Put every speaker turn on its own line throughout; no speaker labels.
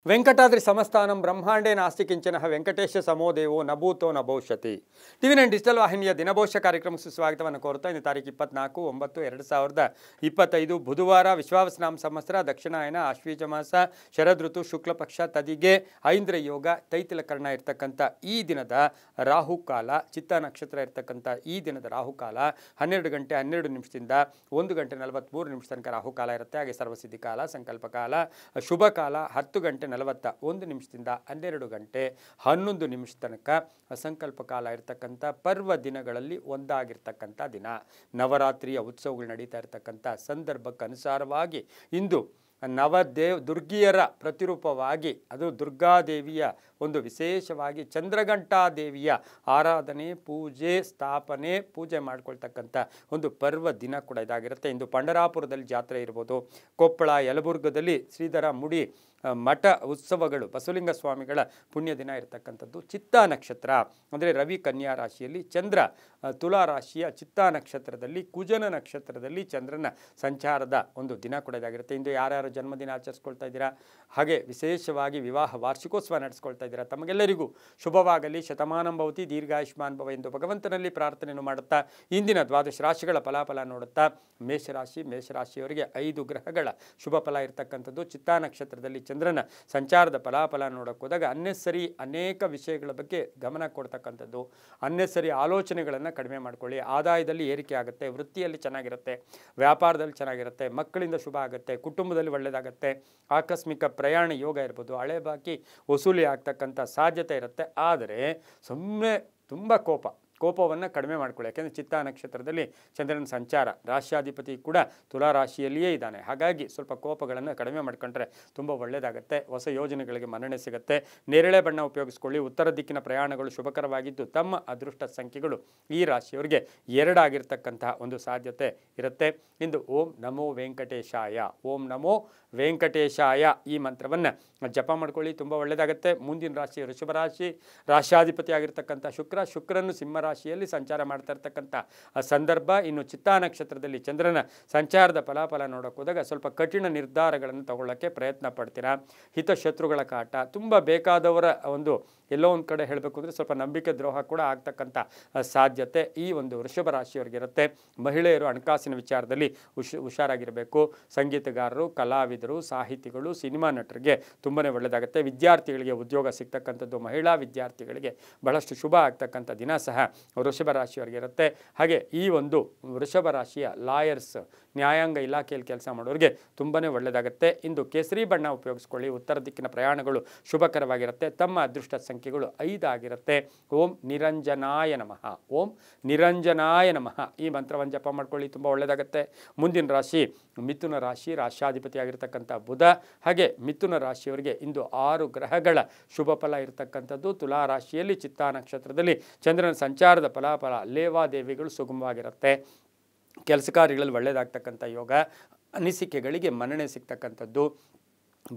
ವೆಂಕಟಾದ್ರಿ ಸಮಸ್ಥಾನಂ ಬ್ರಹ್ಮಾಂಡೇ ನಾಸ್ತಿ ಕಿಂಚನಃ ವೆಂಕಟೇಶ ಸಮೋ ದೇವೋ ನಭೂತೋ ನಭವಿಷ್ಯತಿ. ಟಿವಿ9 ಡಿಜಿಟಲ್ ವಾಹಿನಿಯ ದಿನಭವಿಷ್ಯ ಕಾರ್ಯಕ್ರಮಕ್ಕೆ ಸುಸ್ವಾಗತವನ್ನು ಕೋರುತ್ತಾ ಇಂದು ತಾರೀಕು 24/9/2025 ಬುಧವಾರ ವಿಶ್ವಾವಸನಾಮ ಸಂವತ್ಸರ ದಕ್ಷಿಣಾಯನ ಆಶ್ವೀಜ ಮಾಸ ಶರದ್ ಋತು ಶುಕ್ಲ ಪಕ್ಷ ತದಿಗೆ ಐಂದ್ರ ಯೋಗ ತೈತಿಲ ಕರ್ಣ ಇರತಕ್ಕಂಥ ಈ ದಿನದ ರಾಹುಕಾಲ ಚಿತ್ತ ನಕ್ಷತ್ರ ಇರತಕ್ಕಂಥ ಈ ದಿನದ ರಾಹುಕಾಲ 12 ಗಂಟೆ 12 ನಿಮಿಷದಿಂದ 1 ಗಂಟೆ 43 ನಿಮಿಷ ತನಕ ರಾಹುಕಾಲ ಇರುತ್ತೆ. ಹಾಗೆ ಸರ್ವಸಿದ್ಧಿ ಕಾಲ ಸಂಕಲ್ಪ ಕಾಲ ಶುಭ ಕಾಲ 10 ಗಂಟೆ 41 ನಿಮಿಷದಿಂದ 12 ಗಂಟೆ 11 ನಿಮಿಷ ತನಕ ಸಂಕಲ್ಪ ಕಾಲ ಇರತಕ್ಕಂಥ ಪರ್ವ ದಿನಗಳಲ್ಲಿ ಒಂದಾಗಿರ್ತಕ್ಕಂಥ ದಿನ. ನವರಾತ್ರಿಯ ಉತ್ಸವಗಳು ನಡೀತಾ ಇರತಕ್ಕಂಥ ಸಂದರ್ಭಕ್ಕೆ ಅನುಸಾರವಾಗಿ ಇಂದು ದುರ್ಗಿಯರ ಪ್ರತಿರೂಪವಾಗಿ ಅದು ದುರ್ಗಾದೇವಿಯ ಒಂದು ವಿಶೇಷವಾಗಿ ಚಂದ್ರಘಂಟಾದೇವಿಯ ಆರಾಧನೆ ಪೂಜೆ ಸ್ಥಾಪನೆ ಪೂಜೆ ಮಾಡ್ಕೊಳ್ತಕ್ಕಂಥ ಒಂದು ಪರ್ವ ದಿನ ಕೂಡ ಇದಾಗಿರುತ್ತೆ. ಇಂದು ಪಂಡರಾಪುರದಲ್ಲಿ ಜಾತ್ರೆ ಇರ್ಬೋದು, ಕೊಪ್ಪಳ ಯಲಬುರ್ಗದಲ್ಲಿ ಶ್ರೀಧರ ಮುಡಿ ಮಠ ಉತ್ಸವಗಳು ಬಸವಲಿಂಗ ಸ್ವಾಮಿಗಳ ಪುಣ್ಯ ದಿನ ಇರತಕ್ಕಂಥದ್ದು. ಚಿತ್ತಾ ನಕ್ಷತ್ರ ಅಂದರೆ ರವಿ ಕನ್ಯಾ ರಾಶಿಯಲ್ಲಿ, ಚಂದ್ರ ತುಲಾ ರಾಶಿಯ ಚಿತ್ತಾ ನಕ್ಷತ್ರದಲ್ಲಿ, ಕುಜನ ನಕ್ಷತ್ರದಲ್ಲಿ ಚಂದ್ರನ ಸಂಚಾರದ ಒಂದು ದಿನ ಕೂಡ ಇದಾಗಿರುತ್ತೆ. ಇಂದು ಯಾರ್ಯಾರು ಜನ್ಮದಿನ ಆಚರಿಸ್ಕೊಳ್ತಾ ಇದ್ದೀರಾ, ಹಾಗೆ ವಿಶೇಷವಾಗಿ ವಿವಾಹ ವಾರ್ಷಿಕೋತ್ಸವ ನಡೆಸ್ಕೊಳ್ತಾ ಇದ್ದೀರಾ, ತಮಗೆಲ್ಲರಿಗೂ ಶುಭವಾಗಲಿ, ಶತಮಾನಂ ಭವತಿ, ದೀರ್ಘಾಯುಷ್ಮಾನ್ ಭವ ಎಂದು ಭಗವಂತನಲ್ಲಿ ಪ್ರಾರ್ಥನೆಯನ್ನು ಮಾಡುತ್ತಾ ಇಂದಿನ ದ್ವಾದಶ ರಾಶಿಗಳ ಫಲಾಫಲ ನೋಡುತ್ತಾ ಮೇಷರಾಶಿಯವರಿಗೆ 5 ಗ್ರಹಗಳ ಶುಭ ಫಲ ಇರತಕ್ಕಂಥದ್ದು. ಚಿತ್ತಾ ನಕ್ಷತ್ರದಲ್ಲಿ ಚಂದ್ರನ ಸಂಚಾರದ ಫಲಾಫಲ ನೋಡೋಕೆ ಹೋದಾಗ ಅನ್ನೆಸರಿ ಅನೇಕ ವಿಷಯಗಳ ಬಗ್ಗೆ ಗಮನ ಕೊಡ್ತಕ್ಕಂಥದ್ದು, ಅನ್ನೆಸರಿ ಆಲೋಚನೆಗಳನ್ನು ಕಡಿಮೆ ಮಾಡ್ಕೊಳ್ಳಿ. ಆದಾಯದಲ್ಲಿ ಏರಿಕೆ ಆಗುತ್ತೆ, ವೃತ್ತಿಯಲ್ಲಿ ಚೆನ್ನಾಗಿರುತ್ತೆ, ವ್ಯಾಪಾರದಲ್ಲಿ ಚೆನ್ನಾಗಿರುತ್ತೆ, ಮಕ್ಕಳಿಂದ ಶುಭ ಆಗುತ್ತೆ, ಕುಟುಂಬದಲ್ಲಿ ಒಳ್ಳೆಯದಾಗುತ್ತೆ, ಆಕಸ್ಮಿಕ ಪ್ರಯಾಣ ಯೋಗ ಇರ್ಬೋದು, ಹಳೆ ಬಾಕಿ ವಸೂಲಿ ಆಗ್ತಕ್ಕಂಥ ಸಾಧ್ಯತೆ ಇರುತ್ತೆ. ಆದರೆ ಸುಮ್ಮನೆ ತುಂಬ ಕೋಪವನ್ನು ಕಡಿಮೆ ಮಾಡ್ಕೊಳ್ಳಿ. ಯಾಕೆಂದರೆ ಚಿತ್ತಾ ನಕ್ಷತ್ರದಲ್ಲಿ ಚಂದ್ರನ ಸಂಚಾರ, ರಾಶ್ಯಾಧಿಪತಿ ಕೂಡ ತುಲಾ ರಾಶಿಯಲ್ಲಿಯೇ ಇದ್ದಾನೆ. ಹಾಗಾಗಿ ಸ್ವಲ್ಪ ಕೋಪಗಳನ್ನು ಕಡಿಮೆ ಮಾಡ್ಕೊಂಡ್ರೆ ತುಂಬ ಒಳ್ಳೆಯದಾಗುತ್ತೆ. ಹೊಸ ಯೋಜನೆಗಳಿಗೆ ಮನ್ನಣೆ ಸಿಗುತ್ತೆ. ನೇರಳೆ ಬಣ್ಣ ಉಪಯೋಗಿಸ್ಕೊಳ್ಳಿ. ಉತ್ತರ ದಿಕ್ಕಿನ ಪ್ರಯಾಣಗಳು ಶುಭಕರವಾಗಿದ್ದು ತಮ್ಮ ಅದೃಷ್ಟ ಸಂಖ್ಯೆಗಳು ಈ ರಾಶಿಯವರಿಗೆ 2 ಆಗಿರ್ತಕ್ಕಂತಹ ಒಂದು ಸಾಧ್ಯತೆ ಇರುತ್ತೆ. ಇಂದು ಓಂ ನಮೋ ವೆಂಕಟೇಶಾಯ, ಓಂ ನಮೋ ವೆಂಕಟೇಶಾಯ ಈ ಮಂತ್ರವನ್ನು ಜಪ ಮಾಡ್ಕೊಳ್ಳಿ, ತುಂಬ ಒಳ್ಳೆಯದಾಗುತ್ತೆ. ಮುಂದಿನ ರಾಶಿ ವೃಷಭ ರಾಶಿ, ರಾಶ್ಯಾಧಿಪತಿ ಆಗಿರ್ತಕ್ಕಂಥ ಶುಕ್ರನು ಸಿಂಹ ರಾಶಿಯಲ್ಲಿ ಸಂಚಾರ ಮಾಡ್ತಾ ಇರ್ತಕ್ಕಂಥ ಸಂದರ್ಭ. ಇನ್ನು ಚಿತ್ತಾ ನಕ್ಷತ್ರದಲ್ಲಿ ಚಂದ್ರನ ಸಂಚಾರದ ಫಲಾಫಲ ನೋಡೋಕೆ ಹೋದಾಗ ಸ್ವಲ್ಪ ಕಠಿಣ ನಿರ್ಧಾರಗಳನ್ನು ತಗೊಳ್ಳೋಕ್ಕೆ ಪ್ರಯತ್ನ ಪಡ್ತೀರಾ. ಹಿತಶತ್ರುಗಳ ಕಾಟ, ತುಂಬ ಬೇಕಾದವರ ಒಂದು ಎಲ್ಲೋ ಒಂದು ಕಡೆ ಹೇಳಬೇಕು ಅಂದರೆ ಸ್ವಲ್ಪ ನಂಬಿಕೆ ದ್ರೋಹ ಕೂಡ ಆಗ್ತಕ್ಕಂಥ ಸಾಧ್ಯತೆ ಈ ಒಂದು ವೃಷಭ ರಾಶಿಯವರಿಗಿರುತ್ತೆ. ಮಹಿಳೆಯರು ಹಣಕಾಸಿನ ವಿಚಾರದಲ್ಲಿ ಹುಷಾರಾಗಿರಬೇಕು. ಸಂಗೀತಗಾರರು, ಕಲಾವಿದರು, ಸಾಹಿತಿಗಳು, ಸಿನಿಮಾ ನಟರಿಗೆ ತುಂಬಾ ಒಳ್ಳೆಯದಾಗುತ್ತೆ. ವಿದ್ಯಾರ್ಥಿಗಳಿಗೆ ಉದ್ಯೋಗ ಸಿಗ್ತಕ್ಕಂಥದ್ದು, ಮಹಿಳಾ ವಿದ್ಯಾರ್ಥಿಗಳಿಗೆ ಬಹಳಷ್ಟು ಶುಭ ಆಗ್ತಕ್ಕಂಥ ದಿನ ಸಹ ವೃಷಭ ರಾಶಿಯವರಿಗಿರುತ್ತೆ. ಹಾಗೆ ಈ ಒಂದು ವೃಷಭ ರಾಶಿಯ ಲಾಯರ್ಸ್, ನ್ಯಾಯಾಂಗ ಇಲಾಖೆಯಲ್ಲಿ ಕೆಲಸ ಮಾಡೋರಿಗೆ ತುಂಬಾ ಒಳ್ಳೆಯದಾಗುತ್ತೆ. ಇಂದು ಕೇಸರಿ ಬಣ್ಣ ಉಪಯೋಗಿಸ್ಕೊಳ್ಳಿ. ಉತ್ತರ ದಿಕ್ಕಿನ ಪ್ರಯಾಣಗಳು ಶುಭಕರವಾಗಿರುತ್ತೆ. ತಮ್ಮ ಅದೃಷ್ಟ ಸಂಖ್ಯೆಗಳು 5 ಆಗಿರುತ್ತೆ. ಓಂ ನಿರಂಜನಾಯ ನಮಃ, ಓಂ ನಿರಂಜನಾಯ ನಮಃ ಈ ಮಂತ್ರವನ್ನು ಜಪ ಮಾಡ್ಕೊಳ್ಳಿ, ತುಂಬ ಒಳ್ಳೆಯದಾಗುತ್ತೆ. ಮುಂದಿನ ರಾಶಿ ಮಿಥುನ ರಾಶಿ, ರಾಶ್ಯಾಧಿಪತಿ ಆಗಿರ್ತಕ್ಕಂಥ ಬುಧ. ಹಾಗೆ ಮಿಥುನ ರಾಶಿಯವರಿಗೆ ಇಂದು 6 ಗ್ರಹಗಳ ಶುಭ ಫಲ ಇರತಕ್ಕಂಥದ್ದು. ತುಲಾ ರಾಶಿಯಲ್ಲಿ ಚಿತ್ತಾ ನಕ್ಷತ್ರದಲ್ಲಿ ಚಂದ್ರನ ಸಂಚಾರದ ಫಲಾಫಲ, ಲೇವಾದೇವಿಗಳು ಸುಗಮವಾಗಿರುತ್ತೆ. ಕೆಲಸ ಕಾರ್ಯಗಳಲ್ಲಿ ಒಳ್ಳೆಯದಾಗ್ತಕ್ಕಂಥ ಯೋಗ, ಅನಿಸಿಕೆಗಳಿಗೆ ಮನ್ನಣೆ ಸಿಗ್ತಕ್ಕಂಥದ್ದು,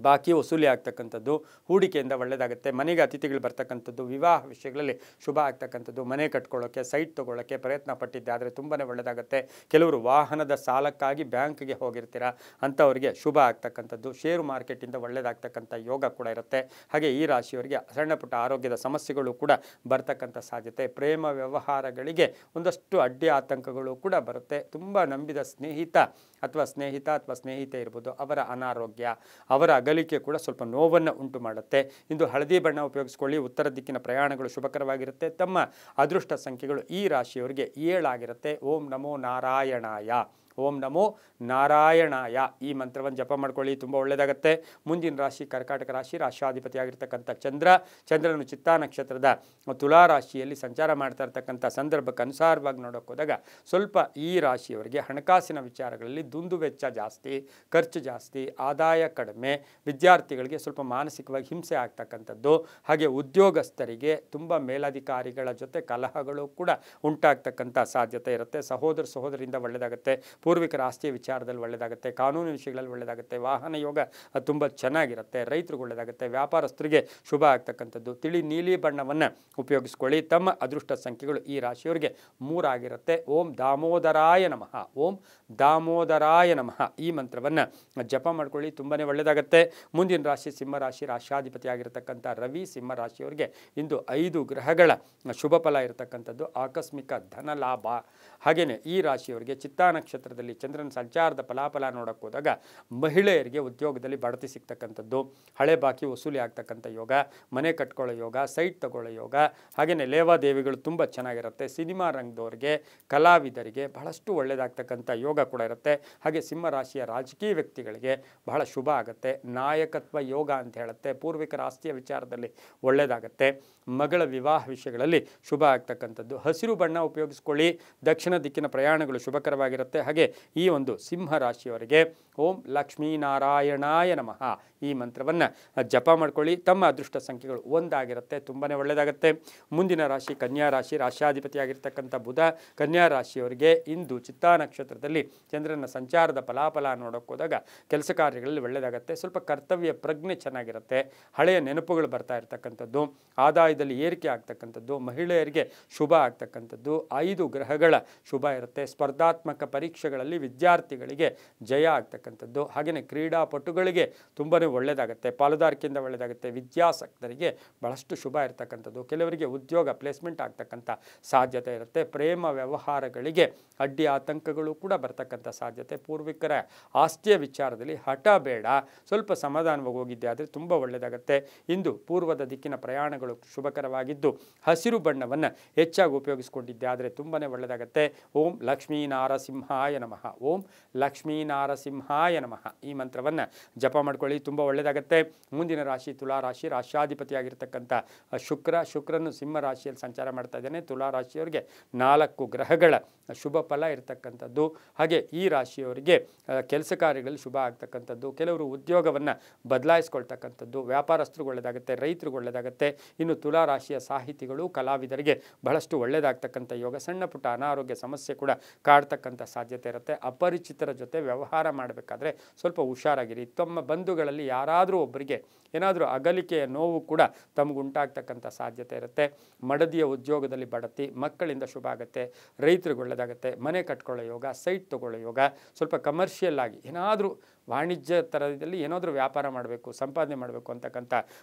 ಬಾಕಿ ವಸೂಲಿ ಆಗ್ತಕ್ಕಂಥದ್ದು, ಹೂಡಿಕೆಯಿಂದ ಒಳ್ಳೆಯದಾಗುತ್ತೆ. ಮನೆಗೆ ಅತಿಥಿಗಳು ಬರ್ತಕ್ಕಂಥದ್ದು, ವಿವಾಹ ವಿಷಯಗಳಲ್ಲಿ ಶುಭ ಆಗ್ತಕ್ಕಂಥದ್ದು, ಮನೆ ಕಟ್ಕೊಳ್ಳೋಕ್ಕೆ, ಸೈಟ್ ತೊಗೊಳ್ಳೋಕ್ಕೆ ಪ್ರಯತ್ನ ಪಟ್ಟಿದ್ದೆ ಆದರೆ ತುಂಬಾ ಒಳ್ಳೆಯದಾಗುತ್ತೆ. ಕೆಲವರು ವಾಹನದ ಸಾಲಕ್ಕಾಗಿ ಬ್ಯಾಂಕ್ಗೆ ಹೋಗಿರ್ತೀರ, ಅಂಥವರಿಗೆ ಶುಭ ಆಗ್ತಕ್ಕಂಥದ್ದು. ಷೇರು ಮಾರ್ಕೆಟಿಂದ ಒಳ್ಳೆಯದಾಗ್ತಕ್ಕಂಥ ಯೋಗ ಕೂಡ ಇರುತ್ತೆ. ಹಾಗೆ ಈ ರಾಶಿಯವರಿಗೆ ಸಣ್ಣ ಪುಟ್ಟ ಆರೋಗ್ಯದ ಸಮಸ್ಯೆಗಳು ಕೂಡ ಬರ್ತಕ್ಕಂಥ ಸಾಧ್ಯತೆ. ಪ್ರೇಮ ವ್ಯವಹಾರಗಳಿಗೆ ಒಂದಷ್ಟು ಅಡ್ಡಿ ಆತಂಕಗಳು ಕೂಡ ಬರುತ್ತೆ. ತುಂಬ ನಂಬಿದ ಸ್ನೇಹಿತ ಅಥವಾ ಸ್ನೇಹಿತೆ ಇರ್ಬೋದು, ಅವರ ಅನಾರೋಗ್ಯ, ಅವರ ಅಗಲಿಕೆ ಕೂಡ ಸ್ವಲ್ಪ ನೋವನ್ನು ಉಂಟು ಮಾಡುತ್ತೆ. ಇಂದು ಹಳದಿ ಬಣ್ಣ ಉಪಯೋಗಿಸ್ಕೊಳ್ಳಿ. ಉತ್ತರ ದಿಕ್ಕಿನ ಪ್ರಯಾಣಗಳು ಶುಭಕರವಾಗಿರುತ್ತೆ. ತಮ್ಮ ಅದೃಷ್ಟ ಸಂಖ್ಯೆಗಳು ಈ ರಾಶಿಯವರಿಗೆ 7 ಆಗಿರುತ್ತೆ. ಓಂ ನಮೋ ನಾರಾಯಣಾಯ, ಓಂ ನಮೋ ನಾರಾಯಣಾಯ ಈ ಮಂತ್ರವನ್ನು ಜಪ ಮಾಡ್ಕೊಳ್ಳಿ, ತುಂಬ ಒಳ್ಳೆಯದಾಗುತ್ತೆ. ಮುಂದಿನ ರಾಶಿ ಕರ್ಕಾಟಕ ರಾಶಿ, ರಾಶ್ಯಾಧಿಪತಿ ಆಗಿರ್ತಕ್ಕಂಥ ಚಂದ್ರನು ಚಿತ್ತಾ ನಕ್ಷತ್ರದ ತುಲಾ ರಾಶಿಯಲ್ಲಿ ಸಂಚಾರ ಮಾಡ್ತಾ ಇರ್ತಕ್ಕಂಥ ಸಂದರ್ಭಕ್ಕೆ ಅನುಸಾರವಾಗಿ ನೋಡೋಕೆ ಹೋದಾಗ ಸ್ವಲ್ಪ ಈ ರಾಶಿಯವರಿಗೆ ಹಣಕಾಸಿನ ವಿಚಾರಗಳಲ್ಲಿ ದುಂದು ವೆಚ್ಚ ಜಾಸ್ತಿ, ಖರ್ಚು ಜಾಸ್ತಿ, ಆದಾಯ ಕಡಿಮೆ, ವಿದ್ಯಾರ್ಥಿಗಳಿಗೆ ಸ್ವಲ್ಪ ಮಾನಸಿಕವಾಗಿ ಹಿಂಸೆ ಆಗ್ತಕ್ಕಂಥದ್ದು, ಹಾಗೆ ಉದ್ಯೋಗಸ್ಥರಿಗೆ ತುಂಬ ಮೇಲಧಿಕಾರಿಗಳ ಜೊತೆ ಕಲಹಗಳು ಕೂಡ ಉಂಟಾಗ್ತಕ್ಕಂಥ ಸಾಧ್ಯತೆ ಇರುತ್ತೆ. ಸಹೋದರರಿಂದ ಒಳ್ಳೆಯದಾಗುತ್ತೆ. ಪೂರ್ವಿಕರ ಆಸ್ತಿಯ ವಿಚಾರದಲ್ಲಿ ಒಳ್ಳೆಯದಾಗುತ್ತೆ, ಕಾನೂನು ವಿಷಯಗಳಲ್ಲಿ ಒಳ್ಳೆಯದಾಗುತ್ತೆ, ವಾಹನ ಯೋಗ ತುಂಬ ಚೆನ್ನಾಗಿರುತ್ತೆ, ರೈತರಿಗೆ ಒಳ್ಳೆಯದಾಗುತ್ತೆ, ವ್ಯಾಪಾರಸ್ಥರಿಗೆ ಶುಭ ಆಗ್ತಕ್ಕಂಥದ್ದು. ತಿಳಿ ನೀಲಿ ಬಣ್ಣವನ್ನು ಉಪಯೋಗಿಸ್ಕೊಳ್ಳಿ. ತಮ್ಮ ಅದೃಷ್ಟ ಸಂಖ್ಯೆಗಳು ಈ ರಾಶಿಯವರಿಗೆ 3 ಆಗಿರುತ್ತೆ. ಓಂ ದಾಮೋದರಾಯ ನಮಃ, ಓಂ ದಾಮೋದರಾಯ ನಮಃ ಈ ಮಂತ್ರವನ್ನು ಜಪ ಮಾಡ್ಕೊಳ್ಳಿ, ತುಂಬಾ ಒಳ್ಳೆಯದಾಗುತ್ತೆ. ಮುಂದಿನ ರಾಶಿ ಸಿಂಹರಾಶಿ, ರಾಶ್ಯಾಧಿಪತಿ ಆಗಿರತಕ್ಕಂಥ ರವಿ. ಸಿಂಹರಾಶಿಯವರಿಗೆ ಇಂದು 5 ಗ್ರಹಗಳ ಶುಭ ಫಲ ಇರತಕ್ಕಂಥದ್ದು, ಆಕಸ್ಮಿಕ ಧನ ಲಾಭ. ಹಾಗೆಯೇ ಈ ರಾಶಿಯವರಿಗೆ ಚಿತ್ತಾ ನಕ್ಷತ್ರದಲ್ಲಿ ಚಂದ್ರನ ಸಂಚಾರದ ಫಲಾಫಲ ನೋಡಕ್ಕೆ ಹೋದಾಗ ಮಹಿಳೆಯರಿಗೆ ಉದ್ಯೋಗದಲ್ಲಿ ಬಡ್ತಿ ಸಿಗ್ತಕ್ಕಂಥದ್ದು, ಹಳೆ ಬಾಕಿ ವಸೂಲಿ ಆಗ್ತಕ್ಕಂಥ ಯೋಗ, ಮನೆ ಕಟ್ಕೊಳ್ಳೋ ಯೋಗ, ಸೈಟ್ ತಗೊಳ್ಳೋ ಯೋಗ, ಹಾಗೆಯೇ ಲೇವಾದೇವಿಗಳು ತುಂಬ ಚೆನ್ನಾಗಿರುತ್ತೆ. ಸಿನಿಮಾ ರಂಗದವರಿಗೆ, ಕಲಾವಿದರಿಗೆ ಬಹಳಷ್ಟು ಒಳ್ಳೆಯದಾಗ್ತಕ್ಕಂಥ ಯೋಗ ಕೂಡ ಇರುತ್ತೆ. ಹಾಗೆ ಸಿಂಹರಾಶಿಯ ರಾಜಕೀಯ ವ್ಯಕ್ತಿಗಳಿಗೆ ಬಹಳ ಶುಭ ಆಗುತ್ತೆ. ನಾಯಕತ್ವ ಯೋಗ ಅಂತ ಹೇಳುತ್ತೆ. ಪೂರ್ವಿಕರ ಆಸ್ತಿಯ ವಿಚಾರದಲ್ಲಿ ಒಳ್ಳೆಯದಾಗುತ್ತೆ. ಮಗಳ ವಿವಾಹ ವಿಷಯಗಳಲ್ಲಿ ಶುಭ ಆಗ್ತಕ್ಕಂಥದ್ದು. ಹಸಿರು ಬಣ್ಣ ಉಪಯೋಗಿಸ್ಕೊಳ್ಳಿ. ದಕ್ಷಿಣ ದಿಕ್ಕಿನ ಪ್ರಯಾಣಗಳು ಶುಭಕರವಾಗಿರುತ್ತೆ. ಹಾಗೆ ಈ ಒಂದು ಸಿಂಹರಾಶಿಯವರಿಗೆ ಓಂ ಲಕ್ಷ್ಮೀನಾರಾಯಣಾಯ ನಮಃ ಈ ಮಂತ್ರವನ್ನು ಜಪ ಮಾಡ್ಕೊಳ್ಳಿ. ತಮ್ಮ ಅದೃಷ್ಟ ಸಂಖ್ಯೆಗಳು 1 ಆಗಿರುತ್ತೆ, ತುಂಬಾ ಒಳ್ಳೆಯದಾಗುತ್ತೆ. ಮುಂದಿನ ರಾಶಿ ಕನ್ಯಾ ರಾಶಿ, ರಾಶ್ಯಾಧಿಪತಿ ಆಗಿರ್ತಕ್ಕಂಥ ಬುಧ. ಕನ್ಯಾ ರಾಶಿಯವರಿಗೆ ಇಂದು ಚಿತ್ತಾ ನಕ್ಷತ್ರದಲ್ಲಿ ಚಂದ್ರನ ಸಂಚಾರದ ಫಲಾಫಲ ನೋಡೋಕೆ ಹೋದಾಗ ಕೆಲಸ ಕಾರ್ಯಗಳಲ್ಲಿ ಒಳ್ಳೆಯದಾಗುತ್ತೆ. ಸ್ವಲ್ಪ ಕರ್ತವ್ಯ ಪ್ರಜ್ಞೆ ಚೆನ್ನಾಗಿರುತ್ತೆ. ಹಳೆಯ ನೆನಪುಗಳು ಬರ್ತಾ ಇರ್ತಕ್ಕಂಥದ್ದು, ಆದಾಯದಲ್ಲಿ ಏರಿಕೆ ಆಗ್ತಕ್ಕಂಥದ್ದು, ಮಹಿಳೆಯರಿಗೆ ಶುಭ ಆಗ್ತಕ್ಕಂಥದ್ದು, 5 ಗ್ರಹಗಳ ಶುಭ ಇರುತ್ತೆ. ಸ್ಪರ್ಧಾತ್ಮಕ ಪರೀಕ್ಷೆಗಳಲ್ಲಿ ವಿದ್ಯಾರ್ಥಿಗಳಿಗೆ ಜಯ ಆಗ್ತಕ್ಕಂಥದ್ದು, ಹಾಗೆಯೇ ಕ್ರೀಡಾಪಟುಗಳಿಗೆ ತುಂಬಾ ಒಳ್ಳೆಯದಾಗುತ್ತೆ. ಪಾಲುದಾರಿಕೆಯಿಂದ ಒಳ್ಳೆಯದಾಗುತ್ತೆ. ವಿದ್ಯಾಸಕ್ತರಿಗೆ ಬಹಳಷ್ಟು ಶುಭ ಇರತಕ್ಕಂಥದ್ದು. ಕೆಲವರಿಗೆ ಉದ್ಯೋಗ ಪ್ಲೇಸ್ಮೆಂಟ್ ಆಗ್ತಕ್ಕಂಥ ಸಾಧ್ಯತೆ ಇರುತ್ತೆ. ಪ್ರೇಮ ವ್ಯವಹಾರಗಳಿಗೆ ಅಡ್ಡಿ ಆತಂಕಗಳು ಕೂಡ ಬರ್ತಕ್ಕಂಥ ಸಾಧ್ಯತೆ. ಪೂರ್ವಿಕರ ಆಸ್ತಿಯ ವಿಚಾರದಲ್ಲಿ ಹಠ ಬೇಡ, ಸ್ವಲ್ಪ ಸಮಾಧಾನವಾಗಿ ಹೋಗಿದ್ದೆ ಆದರೆ ತುಂಬ ಒಳ್ಳೆಯದಾಗುತ್ತೆ. ಇಂದು ಪೂರ್ವದ ದಿಕ್ಕಿನ ಪ್ರಯಾಣಗಳು ಶುಭಕರವಾಗಿದ್ದು ಹಸಿರು ಬಣ್ಣವನ್ನು ಹೆಚ್ಚಾಗಿ ಉಪಯೋಗಿಸಿಕೊಂಡಿದ್ದೆ ಆದರೆ ತುಂಬಾ ಒಳ್ಳೆಯದಾಗುತ್ತೆ. ಓಂ ಲಕ್ಷ್ಮೀನಾರಸಿಂಹಾಯ ನಮಃ, ಓಂ ಲಕ್ಷ್ಮೀನಾರಸಿಂಹಾಯ ನಮಃ ಈ ಮಂತ್ರವನ್ನು ಜಪ ಮಾಡ್ಕೊಳ್ಳಿ, ತುಂಬ ಒಳ್ಳೆಯದಾಗುತ್ತೆ. ಮುಂದಿನ ರಾಶಿ ತುಲಾ ರಾಶಿ, ರಾಶ್ಯಾಧಿಪತಿಯಾಗಿರ್ತಕ್ಕಂಥ ಶುಕ್ರನು ಸಿಂಹ ರಾಶಿಯಲ್ಲಿ ಸಂಚಾರ ಮಾಡ್ತಾ ಇದ್ದಾನೆ. ತುಲಾ ರಾಶಿಯವರಿಗೆ 4 ಗ್ರಹಗಳ ಶುಭ ಫಲ ಇರತಕ್ಕಂಥದ್ದು. ಹಾಗೆ ಈ ರಾಶಿಯವರಿಗೆ ಕೆಲಸ ಕಾರ್ಯಗಳಲ್ಲಿ ಶುಭ ಆಗ್ತಕ್ಕಂಥದ್ದು, ಕೆಲವರು ಉದ್ಯೋಗವನ್ನು ಬದಲಾಯಿಸ್ಕೊಳ್ತಕ್ಕಂಥದ್ದು, ವ್ಯಾಪಾರಸ್ಥರಿಗೆ ಒಳ್ಳೆಯದಾಗುತ್ತೆ, ರೈತರಿಗೆ ಒಳ್ಳೆಯದಾಗುತ್ತೆ. ಇನ್ನು ತುಲಾ ರಾಶಿಯ ಸಾಹಿತಿಗಳು, ಕಲಾವಿದರಿಗೆ ಬಹಳಷ್ಟು ಒಳ್ಳೆಯದಾಗ್ತಕ್ಕಂಥ ಯೋಗ. ಸಣ್ಣ ಪುಟ್ಟ ಅನಾರೋಗ್ಯ ಸಮಸ್ಯೆ ಕೂಡ ಕಾಡ್ತಕ್ಕಂಥ ಸಾಧ್ಯತೆ ಇರುತ್ತೆ. ಅಪರಿಚಿತರ ಜೊತೆ ವ್ಯವಹಾರ ಮಾಡಬೇಕಾದ್ರೆ ಸ್ವಲ್ಪ ಹುಷಾರಾಗಿರಿ. ತಮ್ಮ ಬಂಧುಗಳಲ್ಲಿ ಯಾರಾದರೂ ಒಬ್ಬರಿಗೆ ಏನಾದರೂ ಅಗಲಿಕೆಯ ನೋವು ಕೂಡ ತಮಗುಂಟಾಗ್ತಕ್ಕಂಥ ಸಾಧ್ಯತೆ ಇರುತ್ತೆ. ಮಡದಿಯ ಉದ್ಯೋಗದಲ್ಲಿ ಬಡತಿ, ಮಕ್ಕಳಿಂದ ಶುಭ ಆಗುತ್ತೆ, ರೈತರಿಗೆ ಒಳ್ಳೆಯದಾಗುತ್ತೆ, ಮನೆ ಕಟ್ಕೊಳ್ಳೋ ಯೋಗ, ಸೈಟ್ ತೊಗೊಳ್ಳೋ ಯೋಗ. ಸ್ವಲ್ಪ ಕಮರ್ಷಿಯಲ್ ಆಗಿ ಏನಾದರೂ ವಾಣಿಜ್ಯ ಥರದಲ್ಲಿ ಏನಾದರೂ ವ್ಯಾಪಾರ ಮಾಡಬೇಕು, ಸಂಪಾದನೆ ಮಾಡಬೇಕು ಅಂತಕ್ಕಂಥ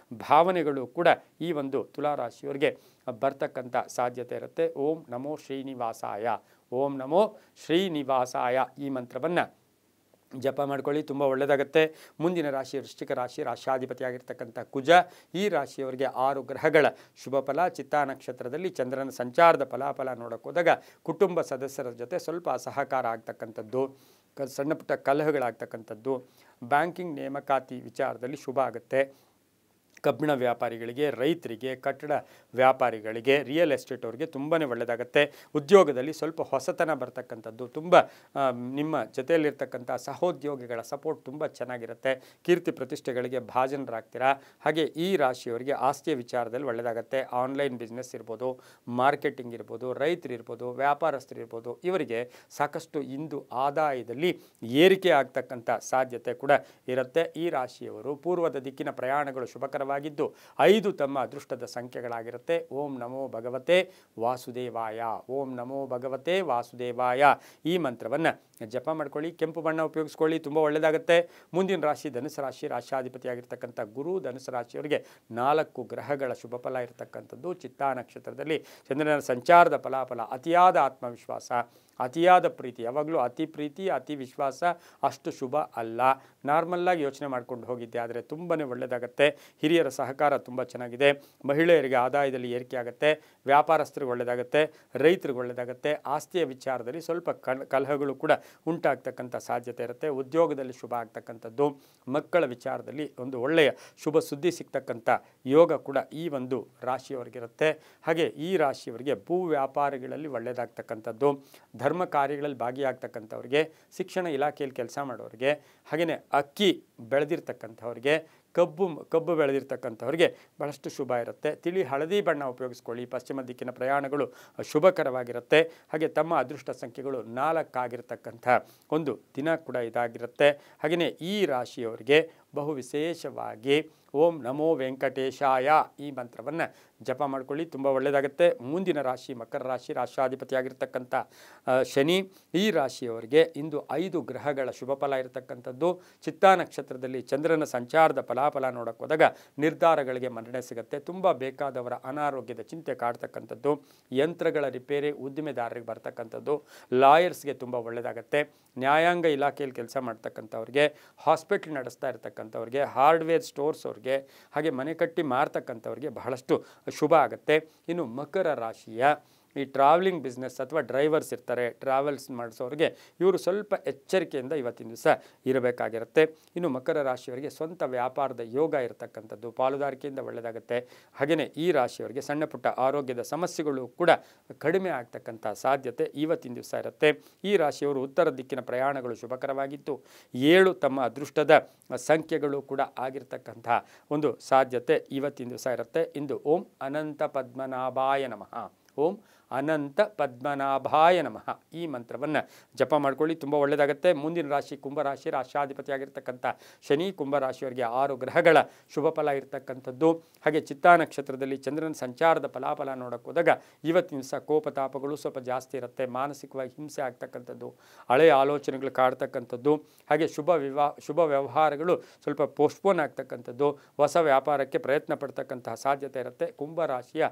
ಭಾವನೆಗಳು ಕೂಡ ಈ ಒಂದು ತುಲಾರಾಶಿಯವರಿಗೆ ಬರ್ತಕ್ಕಂಥ ಸಾಧ್ಯತೆ ಇರುತ್ತೆ. ಓಂ ನಮೋ ಶ್ರೀನಿವಾಸಾಯ, ಓಂ ನಮೋ ಶ್ರೀನಿವಾಸಾಯ ಈ ಮಂತ್ರವನ್ನು ಜಪ ಮಾಡ್ಕೊಳ್ಳಿ, ತುಂಬ ಒಳ್ಳೆಯದಾಗುತ್ತೆ. ಮುಂದಿನ ರಾಶಿ ವೃಶ್ಚಿಕ ರಾಶಿ, ರಾಶ್ಯಾಧಿಪತಿಯಾಗಿರ್ತಕ್ಕಂಥ ಕುಜ. ಈ ರಾಶಿಯವರಿಗೆ 6 ಗ್ರಹಗಳ ಶುಭ ಫಲ. ಚಿತ್ತಾ ನಕ್ಷತ್ರದಲ್ಲಿ ಚಂದ್ರನ ಸಂಚಾರದ ಫಲಾಫಲ ನೋಡೋಕೆ ಹೋದಾಗ ಕುಟುಂಬ ಸದಸ್ಯರ ಜೊತೆ ಸ್ವಲ್ಪ ಅಸಹಕಾರ ಆಗ್ತಕ್ಕಂಥದ್ದು, ಸಣ್ಣ ಪುಟ್ಟ ಕಲಹಗಳಾಗ್ತಕ್ಕಂಥದ್ದು, ಬ್ಯಾಂಕಿಂಗ್ ನೇಮಕಾತಿ ವಿಚಾರದಲ್ಲಿ ಶುಭ ಆಗುತ್ತೆ. ಕಬ್ಬಿಣ ವ್ಯಾಪಾರಿಗಳಿಗೆ, ರೈತರಿಗೆ, ಕಟ್ಟಡ ವ್ಯಾಪಾರಿಗಳಿಗೆ, ರಿಯಲ್ ಎಸ್ಟೇಟ್ ಅವರಿಗೆ ತುಂಬಾ ಒಳ್ಳೆಯದಾಗುತ್ತೆ. ಉದ್ಯೋಗದಲ್ಲಿ ಸ್ವಲ್ಪ ಹೊಸತನ ಬರ್ತಕ್ಕಂಥದ್ದು, ತುಂಬ ನಿಮ್ಮ ಜೊತೆಯಲ್ಲಿರ್ತಕ್ಕಂಥ ಸಹೋದ್ಯೋಗಿಗಳ ಸಪೋರ್ಟ್ ತುಂಬ ಚೆನ್ನಾಗಿರುತ್ತೆ. ಕೀರ್ತಿ ಪ್ರತಿಷ್ಠೆಗಳಿಗೆ ಭಾಜನರಾಗ್ತೀರಾ. ಹಾಗೆ ಈ ರಾಶಿಯವರಿಗೆ ಆಸ್ತಿಯ ವಿಚಾರದಲ್ಲಿ ಒಳ್ಳೆಯದಾಗುತ್ತೆ. ಆನ್ಲೈನ್ ಬಿಸ್ನೆಸ್ ಇರ್ಬೋದು, ಮಾರ್ಕೆಟಿಂಗ್ ಇರ್ಬೋದು, ರೈತರು ಇರ್ಬೋದು, ವ್ಯಾಪಾರಸ್ಥರು ಇರ್ಬೋದು, ಇವರಿಗೆ ಸಾಕಷ್ಟು ಇಂದು ಆದಾಯದಲ್ಲಿ ಏರಿಕೆ ಆಗ್ತಕ್ಕಂಥ ಸಾಧ್ಯತೆ ಕೂಡ ಇರುತ್ತೆ. ಈ ರಾಶಿಯವರು ಪೂರ್ವದ ದಿಕ್ಕಿನ ಪ್ರಯಾಣಗಳು ಶುಭಕರ ವಾಗಿದ್ದು 5 ತಮ್ಮ ಅದೃಷ್ಟದ ಸಂಖ್ಯೆಗಳಾಗಿರುತ್ತೆ. ಓಂ ನಮೋ ಭಗವತೆ ವಾಸುದೇವಾಯ, ಓಂ ನಮೋ ಭಗವತೆ ವಾಸುದೇವಾಯ ಈ ಮಂತ್ರವನ್ನು ಜಪ ಮಾಡ್ಕೊಳ್ಳಿ. ಕೆಂಪು ಬಣ್ಣ ಉಪಯೋಗಿಸ್ಕೊಳ್ಳಿ, ತುಂಬ ಒಳ್ಳೆಯದಾಗುತ್ತೆ. ಮುಂದಿನ ರಾಶಿ ಧನುಸು ರಾಶಿ, ರಾಶ್ಯಾಧಿಪತಿಯಾಗಿರ್ತಕ್ಕಂಥ ಗುರು. ಧನುಸು ರಾಶಿಯವರಿಗೆ 4 ಗ್ರಹಗಳ ಶುಭ ಫಲ ಇರತಕ್ಕಂಥದ್ದು. ಚಿತ್ತಾ ನಕ್ಷತ್ರದಲ್ಲಿ ಚಂದ್ರನ ಸಂಚಾರದ ಫಲಾಫಲ. ಅತಿಯಾದ ಆತ್ಮವಿಶ್ವಾಸ, ಅತಿಯಾದ ಪ್ರೀತಿ, ಯಾವಾಗಲೂ ಅತಿ ಪ್ರೀತಿ ಅತಿ ವಿಶ್ವಾಸ ಅಷ್ಟು ಶುಭ ಅಲ್ಲ. ನಾರ್ಮಲ್ಲಾಗಿ ಯೋಚನೆ ಮಾಡ್ಕೊಂಡು ಹೋಗಿದ್ದೆ ಆದರೆ ತುಂಬಾ ಒಳ್ಳೆಯದಾಗುತ್ತೆ. ಹಿರಿಯರ ಸಹಕಾರ ತುಂಬ ಚೆನ್ನಾಗಿದೆ. ಮಹಿಳೆಯರಿಗೆ ಆದಾಯದಲ್ಲಿ ಏರಿಕೆ ಆಗುತ್ತೆ, ವ್ಯಾಪಾರಸ್ಥರಿಗೆ ಒಳ್ಳೆಯದಾಗುತ್ತೆ, ರೈತರಿಗೆ ಒಳ್ಳೆಯದಾಗುತ್ತೆ. ಆಸ್ತಿಯ ವಿಚಾರದಲ್ಲಿ ಸ್ವಲ್ಪ ಕಲಹಗಳು ಕೂಡ ಉಂಟಾಗ್ತಕ್ಕಂಥ ಸಾಧ್ಯತೆ ಇರುತ್ತೆ. ಉದ್ಯೋಗದಲ್ಲಿ ಶುಭ ಆಗ್ತಕ್ಕಂಥದ್ದು, ಮಕ್ಕಳ ವಿಚಾರದಲ್ಲಿ ಒಂದು ಒಳ್ಳೆಯ ಶುಭ ಸುದ್ದಿ ಸಿಗ್ತಕ್ಕಂಥ ಯೋಗ ಕೂಡ ಈ ಒಂದು ರಾಶಿಯವರಿಗಿರುತ್ತೆ. ಹಾಗೆ ಈ ರಾಶಿಯವರಿಗೆ ಭೂ ವ್ಯಾಪಾರಗಳಲ್ಲಿ ಒಳ್ಳೆಯದಾಗ್ತಕ್ಕಂಥದ್ದು, ಧರ್ಮ ಕಾರ್ಯಗಳಲ್ಲಿ ಭಾಗಿಯಾಗ್ತಕ್ಕಂಥವ್ರಿಗೆ, ಶಿಕ್ಷಣ ಇಲಾಖೆಯಲ್ಲಿ ಕೆಲಸ ಮಾಡೋರಿಗೆ, ಹಾಗೆಯೇ ಅಕ್ಕಿ ಬೆಳೆದಿರ್ತಕ್ಕಂಥವ್ರಿಗೆ, ಕಬ್ಬು ಬೆಳೆದಿರ್ತಕ್ಕಂಥವ್ರಿಗೆ ಬಹಳಷ್ಟು ಶುಭ ಇರುತ್ತೆ. ತಿಳಿ ಹಳದಿ ಬಣ್ಣ ಉಪಯೋಗಿಸ್ಕೊಳ್ಳಿ. ಪಶ್ಚಿಮ ದಿಕ್ಕಿನ ಪ್ರಯಾಣಗಳು ಶುಭಕರವಾಗಿರುತ್ತೆ. ಹಾಗೆ ತಮ್ಮ ಅದೃಷ್ಟ ಸಂಖ್ಯೆಗಳು 4 ಆಗಿರತಕ್ಕಂಥ ಒಂದು ದಿನ ಕೂಡ ಇದಾಗಿರುತ್ತೆ. ಹಾಗೆಯೇ ಈ ರಾಶಿಯವರಿಗೆ ಬಹು ವಿಶೇಷವಾಗಿ ಓಂ ನಮೋ ವೆಂಕಟೇಶಾಯ ಈ ಮಂತ್ರವನ್ನು ಜಪ ಮಾಡ್ಕೊಳ್ಳಿ, ತುಂಬ ಒಳ್ಳೆಯದಾಗುತ್ತೆ. ಮುಂದಿನ ರಾಶಿ ಮಕರ ರಾಶಿ, ರಾಷ್ಟ್ರಾಧಿಪತಿಯಾಗಿರ್ತಕ್ಕಂಥ ಶನಿ. ಈ ರಾಶಿಯವರಿಗೆ ಇಂದು 5 ಗ್ರಹಗಳ ಶುಭ ಫಲ ಇರತಕ್ಕಂಥದ್ದು. ಚಿತ್ತಾ ನಕ್ಷತ್ರದಲ್ಲಿ ಚಂದ್ರನ ಸಂಚಾರದ ಫಲಾಫಲ ನೋಡಕ್ಕೆ ಹೋದಾಗ ನಿರ್ಧಾರಗಳಿಗೆ ಮನ್ನಣೆ ಸಿಗುತ್ತೆ. ತುಂಬ ಬೇಕಾದವರ ಅನಾರೋಗ್ಯದ ಚಿಂತೆ ಕಾಡ್ತಕ್ಕಂಥದ್ದು, ಯಂತ್ರಗಳ ರಿಪೇರಿ ಉದ್ದಿಮೆದಾರರಿಗೆ ಬರ್ತಕ್ಕಂಥದ್ದು, ಲಾಯರ್ಸ್ಗೆ ತುಂಬ ಒಳ್ಳೆಯದಾಗುತ್ತೆ. ನ್ಯಾಯಾಂಗ ಇಲಾಖೆಯಲ್ಲಿ ಕೆಲಸ ಮಾಡ್ತಕ್ಕಂಥವ್ರಿಗೆ, ಹಾಸ್ಪಿಟ್ಲ್ ನಡೆಸ್ತಾ ಇರ್ತಕ್ಕಂಥವ್ರಿಗೆ, ಹಾರ್ಡ್ವೇರ್ ಸ್ಟೋರ್ಸ್ ಅವ್ರಿಗೆ, ಹಾಗೆ ಮನೆ ಕಟ್ಟಿ ಮಾರ್ತಕ್ಕಂಥವ್ರಿಗೆ ಬಹಳಷ್ಟು ಶುಭ ಆಗುತ್ತೆ. ಇನ್ನು ಮಕರ ರಾಶಿಯ ಈ ಟ್ರಾವೆಲಿಂಗ್ ಬಿಸ್ನೆಸ್ ಅಥವಾ ಡ್ರೈವರ್ಸ್ ಇರ್ತಾರೆ, ಟ್ರಾವೆಲ್ಸ್ ಮಾಡಿಸೋರಿಗೆ ಇವರು ಸ್ವಲ್ಪ ಎಚ್ಚರಿಕೆಯಿಂದ ಇವತ್ತಿನ ದಿವಸ ಇರಬೇಕಾಗಿರುತ್ತೆ. ಇನ್ನು ಮಕರ ರಾಶಿಯವರಿಗೆ ಸ್ವಂತ ವ್ಯಾಪಾರದ ಯೋಗ ಇರತಕ್ಕಂಥದ್ದು, ಪಾಲುದಾರಿಕೆಯಿಂದ ಒಳ್ಳೆಯದಾಗುತ್ತೆ. ಹಾಗೆಯೇ ಈ ರಾಶಿಯವರಿಗೆ ಸಣ್ಣ ಪುಟ್ಟ ಆರೋಗ್ಯದ ಸಮಸ್ಯೆಗಳು ಕೂಡ ಕಡಿಮೆ ಆಗ್ತಕ್ಕಂಥ ಸಾಧ್ಯತೆ ಇವತ್ತಿನ ದಿವಸ ಇರುತ್ತೆ. ಈ ರಾಶಿಯವರು ಉತ್ತರ ದಿಕ್ಕಿನ ಪ್ರಯಾಣಗಳು ಶುಭಕರವಾಗಿತ್ತು. 7 ತಮ್ಮ ಅದೃಷ್ಟದ ಸಂಖ್ಯೆಗಳು ಕೂಡ ಆಗಿರ್ತಕ್ಕಂಥ ಒಂದು ಸಾಧ್ಯತೆ ಇವತ್ತಿನ ದಿವಸ ಇರುತ್ತೆ. ಇಂದು ಓಂ ಅನಂತ ಪದ್ಮನಾಭಾಯ ನಮಃ, ಓಂ ಅನಂತ ಪದ್ಮನಾಭಾಯ ನಮಃ ಈ ಮಂತ್ರವನ್ನು ಜಪ ಮಾಡ್ಕೊಳ್ಳಿ, ತುಂಬ ಒಳ್ಳೆಯದಾಗುತ್ತೆ. ಮುಂದಿನ ರಾಶಿ ಕುಂಭರಾಶಿ, ರಾಷ್ಟ್ರಾಧಿಪತಿಯಾಗಿರ್ತಕ್ಕಂಥ ಶನಿ. ಕುಂಭರಾಶಿಯವರಿಗೆ 6 ಗ್ರಹಗಳ ಶುಭ ಫಲ ಇರತಕ್ಕಂಥದ್ದು. ಹಾಗೆ ಚಿತ್ತಾ ನಕ್ಷತ್ರದಲ್ಲಿ ಚಂದ್ರನ ಸಂಚಾರದ ಫಲಾಫಲ ನೋಡಕ್ಕೆ ಹೋದಾಗ ಇವತ್ತಿನ ದಿವಸ ಕೋಪತಾಪಗಳು ಸ್ವಲ್ಪ ಜಾಸ್ತಿ ಇರುತ್ತೆ. ಮಾನಸಿಕವಾಗಿ ಹಿಂಸೆ ಆಗ್ತಕ್ಕಂಥದ್ದು, ಹಳೆಯ ಆಲೋಚನೆಗಳು ಕಾಡ್ತಕ್ಕಂಥದ್ದು, ಹಾಗೆ ಶುಭ ವ್ಯವಹಾರಗಳು ಸ್ವಲ್ಪ ಪೋಸ್ಟ್ಪೋನ್ ಆಗ್ತಕ್ಕಂಥದ್ದು, ಹೊಸ ವ್ಯಾಪಾರಕ್ಕೆ ಪ್ರಯತ್ನ ಪಡ್ತಕ್ಕಂತಹ ಸಾಧ್ಯತೆ ಇರುತ್ತೆ. ಕುಂಭರಾಶಿಯ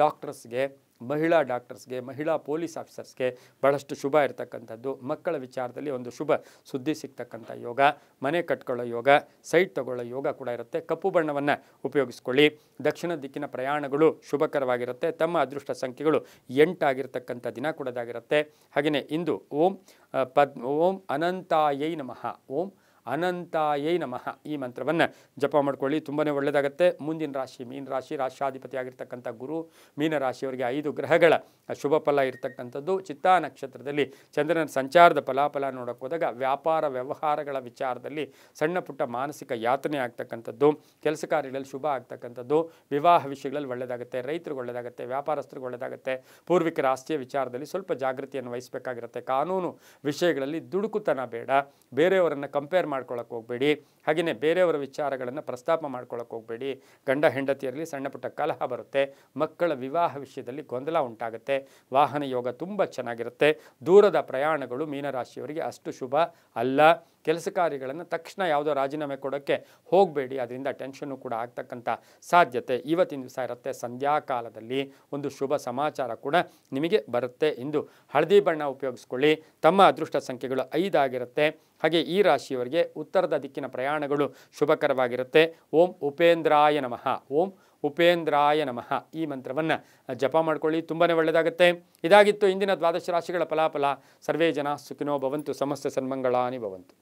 ಡಾಕ್ಟರ್ಸ್ಗೆ, ಮಹಿಳಾ ಡಾಕ್ಟರ್ಸ್ಗೆ, ಮಹಿಳಾ ಪೊಲೀಸ್ ಆಫೀಸರ್ಸ್ಗೆ ಬಹಳಷ್ಟು ಶುಭ ಇರತಕ್ಕಂಥದ್ದು. ಮಕ್ಕಳ ವಿಚಾರದಲ್ಲಿ ಒಂದು ಶುಭ ಸುದ್ದಿ ಸಿಗ್ತಕ್ಕಂಥ ಯೋಗ, ಮನೆ ಕಟ್ಕೊಳ್ಳೋ ಯೋಗ, ಸೈಟ್ ತಗೊಳ್ಳೋ ಯೋಗ ಕೂಡ ಇರುತ್ತೆ. ಕಪ್ಪು ಬಣ್ಣವನ್ನು ಉಪಯೋಗಿಸ್ಕೊಳ್ಳಿ. ದಕ್ಷಿಣ ದಿಕ್ಕಿನ ಪ್ರಯಾಣಗಳು ಶುಭಕರವಾಗಿರುತ್ತೆ. ತಮ್ಮ ಅದೃಷ್ಟ ಸಂಖ್ಯೆಗಳು 8 ಆಗಿರ್ತಕ್ಕಂಥ ದಿನ ಕೂಡದಾಗಿರುತ್ತೆ. ಹಾಗೆಯೇ ಇಂದು ಓಂ ಅನಂತಾಯೈ ನಮಃ, ಓಂ ಅನಂತಾಯೈ ನಮಃ ಈ ಮಂತ್ರವನ್ನು ಜಪ ಮಾಡ್ಕೊಳ್ಳಿ, ತುಂಬಾ ಒಳ್ಳೆಯದಾಗುತ್ತೆ. ಮುಂದಿನ ರಾಶಿ ಮೀನ ರಾಶಿ, ರಾಷ್ಟ್ರಾಧಿಪತಿಯಾಗಿರ್ತಕ್ಕಂಥ ಗುರು. ಮೀನ ರಾಶಿಯವರಿಗೆ 5 ಗ್ರಹಗಳ ಶುಭ ಫಲ ಇರತಕ್ಕಂಥದ್ದು. ಚಿತ್ತಾ ನಕ್ಷತ್ರದಲ್ಲಿ ಚಂದ್ರನ ಸಂಚಾರದ ಫಲಾಫಲ ನೋಡಕ್ಕೆ ಹೋದಾಗ ವ್ಯಾಪಾರ ವ್ಯವಹಾರಗಳ ವಿಚಾರದಲ್ಲಿ ಸಣ್ಣ ಪುಟ್ಟ ಮಾನಸಿಕ ಯಾತನೆ ಆಗ್ತಕ್ಕಂಥದ್ದು, ಕೆಲಸ ಕಾರ್ಯಗಳಲ್ಲಿ ಶುಭ ಆಗ್ತಕ್ಕಂಥದ್ದು, ವಿವಾಹ ವಿಷಯಗಳಲ್ಲಿ ಒಳ್ಳೆಯದಾಗುತ್ತೆ, ರೈತರಿಗೆ ಒಳ್ಳೆಯದಾಗುತ್ತೆ, ವ್ಯಾಪಾರಸ್ಥರಿಗೆ ಒಳ್ಳೆಯದಾಗುತ್ತೆ. ಪೂರ್ವಿಕರ ಆಸ್ತಿಯ ವಿಚಾರದಲ್ಲಿ ಸ್ವಲ್ಪ ಜಾಗೃತಿಯನ್ನು ವಹಿಸಬೇಕಾಗಿರುತ್ತೆ. ಕಾನೂನು ವಿಷಯಗಳಲ್ಲಿ ದುಡುಕುತನ ಬೇಡ, ಬೇರೆಯವರನ್ನು ಕಂಪೇರ್ ಮಾಡ್ಕೊಳ್ಳೋಕೆ ಹೋಗಬೇಡಿ. ಹಾಗೆಯೇ ಬೇರೆಯವರ ವಿಚಾರಗಳನ್ನು ಪ್ರಸ್ತಾಪ ಮಾಡ್ಕೊಳ್ಳೋಕೆ ಹೋಗಬೇಡಿ. ಗಂಡ ಹೆಂಡತಿಯರಲ್ಲಿ ಸಣ್ಣ ಪುಟ್ಟ ಕಲಹ ಬರುತ್ತೆ. ಮಕ್ಕಳ ವಿವಾಹ ವಿಷಯದಲ್ಲಿ ಗೊಂದಲ ಉಂಟಾಗುತ್ತೆ. ವಾಹನ ಯೋಗ ತುಂಬ ಚೆನ್ನಾಗಿರುತ್ತೆ. ದೂರದ ಪ್ರಯಾಣಗಳು ಮೀನರಾಶಿಯವರಿಗೆ ಅಷ್ಟು ಶುಭ ಅಲ್ಲ. ಕೆಲಸ ಕಾರ್ಯಗಳನ್ನು ತಕ್ಷಣ ಯಾವುದೋ ರಾಜೀನಾಮೆ ಕೊಡೋಕ್ಕೆ ಹೋಗಬೇಡಿ, ಅದರಿಂದ ಟೆನ್ಷನ್ನು ಕೂಡ ಆಗ್ತಕ್ಕಂಥ ಸಾಧ್ಯತೆ ಇವತ್ತಿನ ದಿವಸ ಇರುತ್ತೆ. ಸಂಧ್ಯಾಕಾಲದಲ್ಲಿ ಒಂದು ಶುಭ ಸಮಾಚಾರ ಕೂಡ ನಿಮಗೆ ಬರುತ್ತೆ. ಇಂದು ಹಳದಿ ಬಣ್ಣ ಉಪಯೋಗಿಸ್ಕೊಳ್ಳಿ. ತಮ್ಮ ಅದೃಷ್ಟ ಸಂಖ್ಯೆಗಳು 5 ಆಗಿರುತ್ತೆ. ಹಾಗೆ ಈ ರಾಶಿಯವರಿಗೆ ಉತ್ತರದ ದಿಕ್ಕಿನ ಪ್ರಯಾಣಗಳು ಶುಭಕರವಾಗಿರುತ್ತೆ. ಓಂ ಉಪೇಂದ್ರಾಯ ನಮಃ, ಓಂ ಉಪೇಂದ್ರಾಯ ನಮಃ ಈ ಮಂತ್ರವನ್ನು ಜಪ ಮಾಡ್ಕೊಳ್ಳಿ, ತುಂಬಾ ಒಳ್ಳೆಯದಾಗುತ್ತೆ. ಇದಾಗಿತ್ತು ಇಂದಿನ 12 ರಾಶಿಗಳ ಫಲಾಫಲ. ಸರ್ವೇ ಜನ ಸುಖಿನೋ ಭವಂತು, ಸಮಸ್ತ ಸನ್ಮಂಗಳಾನಿ ಭವಂತು.